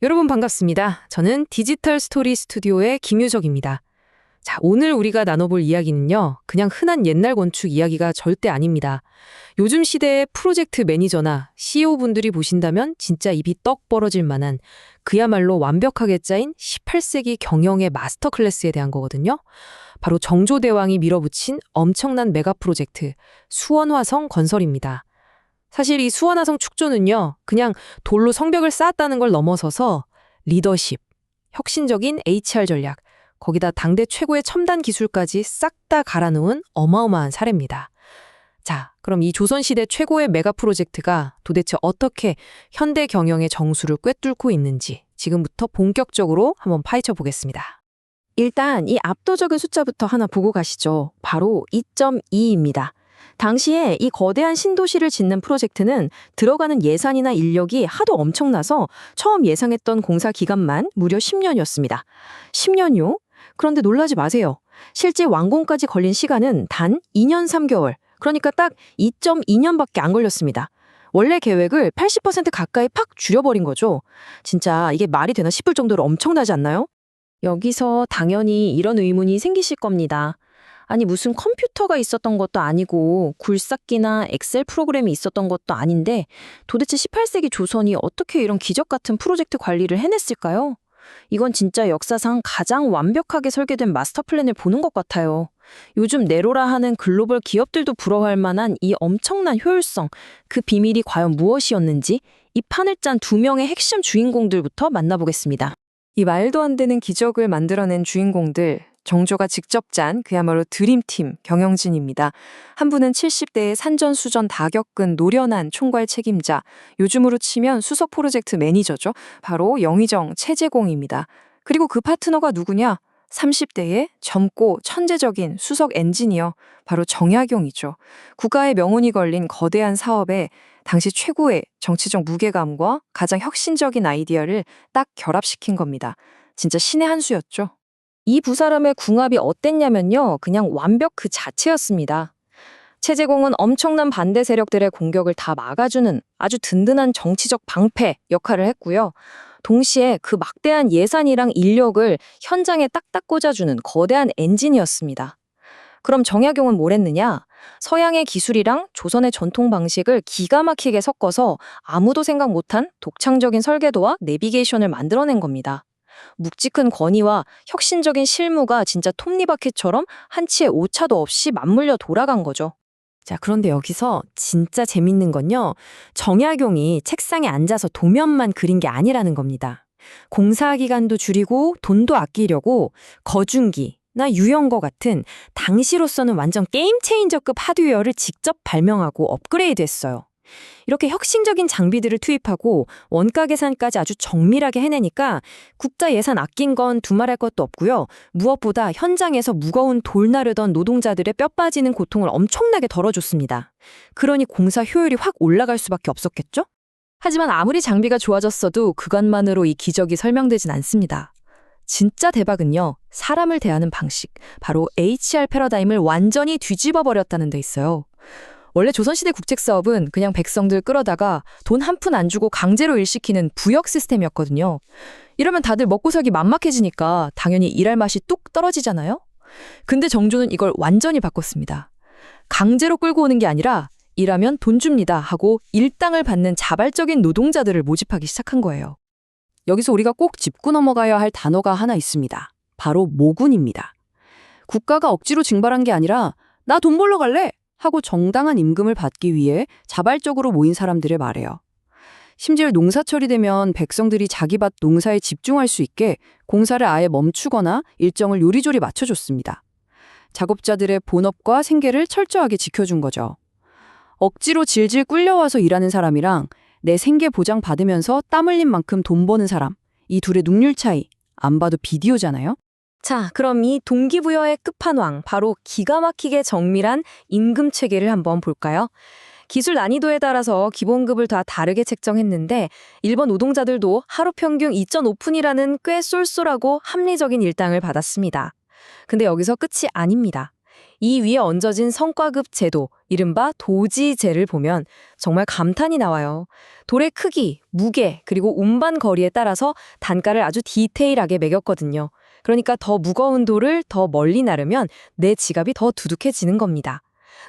여러분 반갑습니다. 저는 디지털 스토리 스튜디오의 김유석입니다. 자, 오늘 우리가 나눠볼 이야기는요, 그냥 흔한 옛날 건축 이야기가 절대 아닙니다. 요즘 시대의 프로젝트 매니저나 CEO분들이 보신다면 진짜 입이 떡 벌어질 만한 그야말로 완벽하게 짜인 18세기 경영의 마스터 클래스에 대한 거거든요. 바로 정조대왕이 밀어붙인 엄청난 메가 프로젝트, 수원화성 건설입니다. 사실 이 수원화성 축조는요, 그냥 돌로 성벽을 쌓았다는 걸 넘어서서 리더십, 혁신적인 HR 전략, 거기다 당대 최고의 첨단 기술까지 싹 다 갈아놓은 어마어마한 사례입니다. 자, 그럼 이 조선시대 최고의 메가 프로젝트가 도대체 어떻게 현대 경영의 정수를 꿰뚫고 있는지 지금부터 본격적으로 한번 파헤쳐 보겠습니다. 일단 이 압도적인 숫자부터 하나 보고 가시죠. 바로 2.2입니다. 당시에 이 거대한 신도시를 짓는 프로젝트는 들어가는 예산이나 인력이 하도 엄청나서 처음 예상했던 공사 기간만 무려 10년이었습니다. 10년요? 그런데 놀라지 마세요. 실제 완공까지 걸린 시간은 단 2년 3개월, 그러니까 딱 2.2년밖에 안 걸렸습니다. 원래 계획을 80% 가까이 팍 줄여버린 거죠. 진짜 이게 말이 되나 싶을 정도로 엄청나지 않나요? 여기서 당연히 이런 의문이 생기실 겁니다. 아니 무슨 컴퓨터가 있었던 것도 아니고 굴삭기나 엑셀 프로그램이 있었던 것도 아닌데 도대체 18세기 조선이 어떻게 이런 기적 같은 프로젝트 관리를 해냈을까요? 이건 진짜 역사상 가장 완벽하게 설계된 마스터 플랜을 보는 것 같아요. 요즘 네로라 하는 글로벌 기업들도 부러워할 만한 이 엄청난 효율성, 그 비밀이 과연 무엇이었는지 이 판을 짠 두 명의 핵심 주인공들부터 만나보겠습니다. 이 말도 안 되는 기적을 만들어낸 주인공들, 정조가 직접 짠 그야말로 드림팀 경영진입니다. 한 분은 70대의 산전수전 다 겪은 노련한 총괄 책임자, 요즘으로 치면 수석 프로젝트 매니저죠. 바로 영의정 최재공입니다. 그리고 그 파트너가 누구냐? 30대의 젊고 천재적인 수석 엔지니어, 바로 정약용이죠. 국가의 명운이 걸린 거대한 사업에 당시 최고의 정치적 무게감과 가장 혁신적인 아이디어를 딱 결합시킨 겁니다. 진짜 신의 한 수였죠. 이 두 사람의 궁합이 어땠냐면요. 그냥 완벽 그 자체였습니다. 최재공은 엄청난 반대 세력들의 공격을 다 막아주는 아주 든든한 정치적 방패 역할을 했고요. 동시에 그 막대한 예산이랑 인력을 현장에 딱딱 꽂아주는 거대한 엔진이었습니다. 그럼 정약용은 뭘 했느냐? 서양의 기술이랑 조선의 전통 방식을 기가 막히게 섞어서 아무도 생각 못한 독창적인 설계도와 내비게이션을 만들어낸 겁니다. 묵직한 권위와 혁신적인 실무가 진짜 톱니바퀴처럼 한치의 오차도 없이 맞물려 돌아간 거죠. 자, 그런데 여기서 진짜 재밌는 건요. 정약용이 책상에 앉아서 도면만 그린 게 아니라는 겁니다. 공사 기간도 줄이고 돈도 아끼려고 거중기나 유연거 같은 당시로서는 완전 게임 체인저급 하드웨어를 직접 발명하고 업그레이드했어요. 이렇게 혁신적인 장비들을 투입하고 원가 계산까지 아주 정밀하게 해내니까 국가 예산 아낀 건 두말할 것도 없고요. 무엇보다 현장에서 무거운 돌 나르던 노동자들의 뼈 빠지는 고통을 엄청나게 덜어줬습니다. 그러니 공사 효율이 확 올라갈 수밖에 없었겠죠? 하지만 아무리 장비가 좋아졌어도 그것만으로 이 기적이 설명되진 않습니다. 진짜 대박은요, 사람을 대하는 방식, 바로 HR 패러다임을 완전히 뒤집어 버렸다는 데 있어요. 원래 조선시대 국책사업은 그냥 백성들 끌어다가 돈 한 푼 안 주고 강제로 일시키는 부역 시스템이었거든요. 이러면 다들 먹고 살기 막막해지니까 당연히 일할 맛이 뚝 떨어지잖아요. 근데 정조는 이걸 완전히 바꿨습니다. 강제로 끌고 오는 게 아니라 일하면 돈 줍니다 하고 일당을 받는 자발적인 노동자들을 모집하기 시작한 거예요. 여기서 우리가 꼭 짚고 넘어가야 할 단어가 하나 있습니다. 바로 모군입니다. 국가가 억지로 징발한 게 아니라 나 돈 벌러 갈래! 하고 정당한 임금을 받기 위해 자발적으로 모인 사람들을 말해요. 심지어 농사철이 되면 백성들이 자기 밭 농사에 집중할 수 있게 공사를 아예 멈추거나 일정을 요리조리 맞춰줬습니다. 작업자들의 본업과 생계를 철저하게 지켜준 거죠. 억지로 질질 끌려와서 일하는 사람이랑 내 생계 보장 받으면서 땀 흘린 만큼 돈 버는 사람, 이 둘의 능률 차이, 안 봐도 비디오잖아요? 자, 그럼 이 동기부여의 끝판왕, 바로 기가 막히게 정밀한 임금 체계를 한번 볼까요? 기술 난이도에 따라서 기본급을 다 다르게 책정했는데 일본 노동자들도 하루 평균 2.5푼이라는 꽤 쏠쏠하고 합리적인 일당을 받았습니다. 근데 여기서 끝이 아닙니다. 이 위에 얹어진 성과급 제도, 이른바 도지제를 보면 정말 감탄이 나와요. 돌의 크기, 무게, 그리고 운반 거리에 따라서 단가를 아주 디테일하게 매겼거든요. 그러니까 더 무거운 돌을 더 멀리 나르면 내 지갑이 더 두둑해지는 겁니다.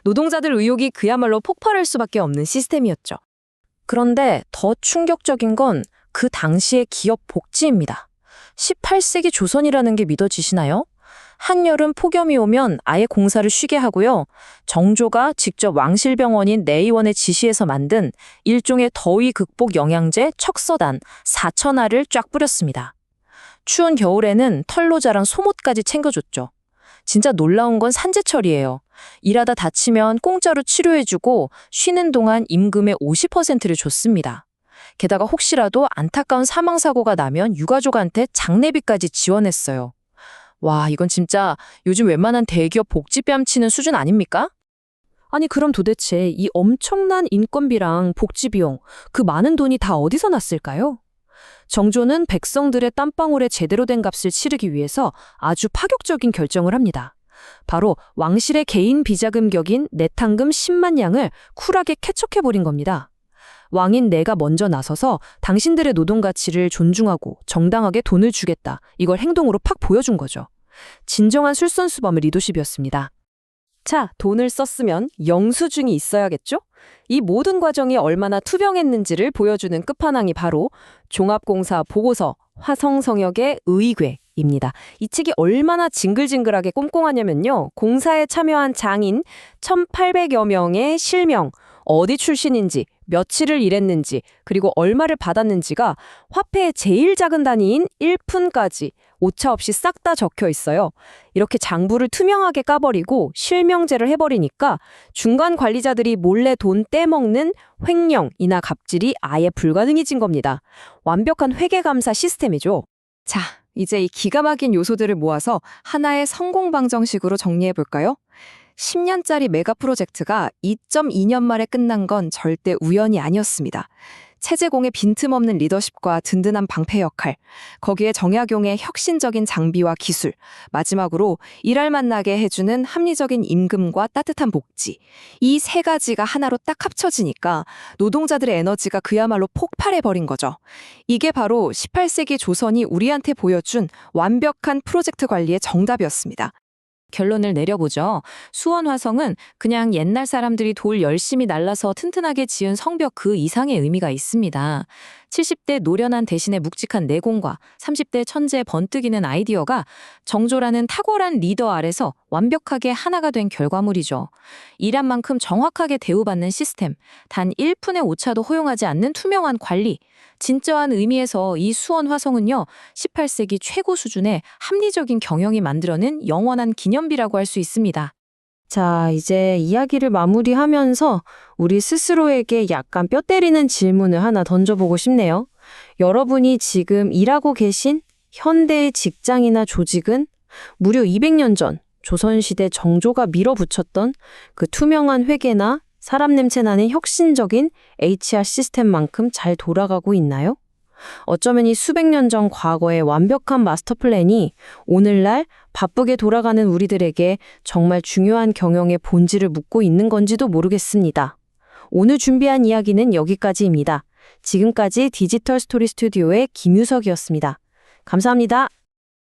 노동자들 의욕이 그야말로 폭발할 수밖에 없는 시스템이었죠. 그런데 더 충격적인 건 그 당시의 기업 복지입니다. 18세기 조선이라는 게 믿어지시나요? 한여름 폭염이 오면 아예 공사를 쉬게 하고요. 정조가 직접 왕실병원인 내의원의 지시에서 만든 일종의 더위 극복 영양제 척서단 4,000알을 쫙 뿌렸습니다. 추운 겨울에는 털로 자란 소못까지 챙겨줬죠. 진짜 놀라운 건 산재철이에요. 일하다 다치면 공짜로 치료해주고 쉬는 동안 임금의 50%를 줬습니다. 게다가 혹시라도 안타까운 사망사고가 나면 유가족한테 장례비까지 지원했어요. 와, 이건 진짜 요즘 웬만한 대기업 복지 뺨치는 수준 아닙니까? 아니, 그럼 도대체 이 엄청난 인건비랑 복지 비용, 그 많은 돈이 다 어디서 났을까요? 정조는 백성들의 땀방울에 제대로 된 값을 치르기 위해서 아주 파격적인 결정을 합니다. 바로 왕실의 개인 비자금 격인 내탕금 10만 양을 쿨하게 캐척해버린 겁니다. 왕인 내가 먼저 나서서 당신들의 노동 가치를 존중하고 정당하게 돈을 주겠다. 이걸 행동으로 팍 보여준 거죠. 진정한 술선수범의 리더십이었습니다. 자, 돈을 썼으면 영수증이 있어야겠죠? 이 모든 과정이 얼마나 투명했는지를 보여주는 끝판왕이 바로 종합공사 보고서 화성성역의 의궤입니다. 이 책이 얼마나 징글징글하게 꼼꼼하냐면요. 공사에 참여한 장인 1,800여 명의 실명, 어디 출신인지, 며칠을 일했는지, 그리고 얼마를 받았는지가 화폐의 제일 작은 단위인 1푼까지 오차 없이 싹 다 적혀 있어요. 이렇게 장부를 투명하게 까버리고 실명제를 해버리니까 중간 관리자들이 몰래 돈 떼먹는 횡령이나 갑질이 아예 불가능해진 겁니다. 완벽한 회계감사 시스템이죠. 자, 이제 이 기가 막힌 요소들을 모아서 하나의 성공 방정식으로 정리해볼까요? 10년짜리 메가 프로젝트가 2.2년 만에 끝난 건 절대 우연이 아니었습니다. 체제공의 빈틈없는 리더십과 든든한 방패 역할, 거기에 정약용의 혁신적인 장비와 기술, 마지막으로 일할 만나게 해주는 합리적인 임금과 따뜻한 복지. 이 세 가지가 하나로 딱 합쳐지니까 노동자들의 에너지가 그야말로 폭발해버린 거죠. 이게 바로 18세기 조선이 우리한테 보여준 완벽한 프로젝트 관리의 정답이었습니다. 결론을 내려보죠. 수원화성은 그냥 옛날 사람들이 돌 열심히 날라서 튼튼하게 지은 성벽 그 이상의 의미가 있습니다. 70대 노련한 대신에 묵직한 내공과 30대 천재의 번뜩이는 아이디어가 정조라는 탁월한 리더 아래서 완벽하게 하나가 된 결과물이죠. 일한 만큼 정확하게 대우받는 시스템, 단 1푼의 오차도 허용하지 않는 투명한 관리. 진정한 의미에서 이 수원화성은요, 18세기 최고 수준의 합리적인 경영이 만들어낸 영원한 기념비라고 할 수 있습니다. 자, 이제 이야기를 마무리하면서 우리 스스로에게 약간 뼈 때리는 질문을 하나 던져보고 싶네요. 여러분이 지금 일하고 계신 현대의 직장이나 조직은 무려 200년 전 조선시대 정조가 밀어붙였던 그 투명한 회계나 사람 냄새 나는 혁신적인 HR 시스템만큼 잘 돌아가고 있나요? 어쩌면 이 수백 년 전 과거의 완벽한 마스터 플랜이 오늘날 바쁘게 돌아가는 우리들에게 정말 중요한 경영의 본질을 묻고 있는 건지도 모르겠습니다. 오늘 준비한 이야기는 여기까지입니다. 지금까지 디지털 스토리 스튜디오의 김유석이었습니다. 감사합니다.